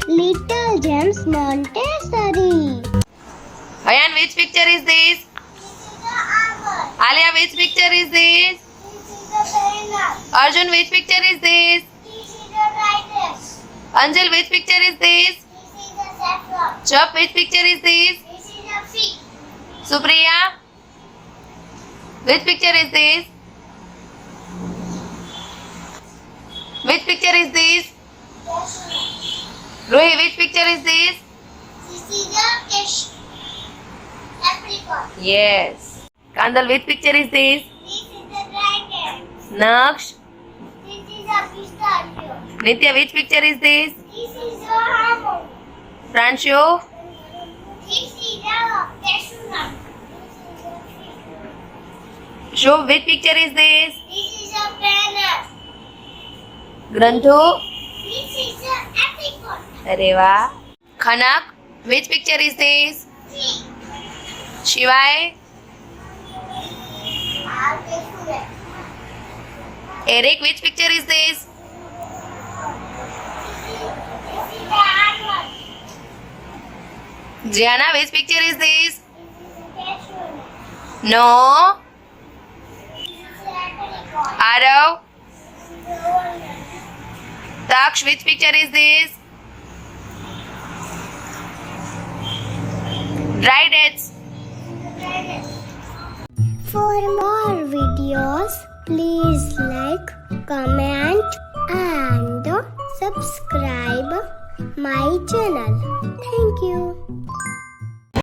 Little Gems Montessori. Ayan, which picture is this? Alia, which picture is this? Arjun, which picture is this? Anjal, which picture is this? Chop, which picture is this? Supriya, which picture is this? Which picture is this? Ruhi, which picture is this? Yes. Kandal, which picture is this? Naksh. Nitya, which picture is this? Pranshu. Shubh, which picture is this? Granthu. Arey वाह. Khanak, which picture is this? Shivai. Eric, which picture is this? Gianna, which picture is this? No. Arav. Daksh, which picture is this? Dry dates. For more videos, please like, comment and subscribe my channel. Thank you.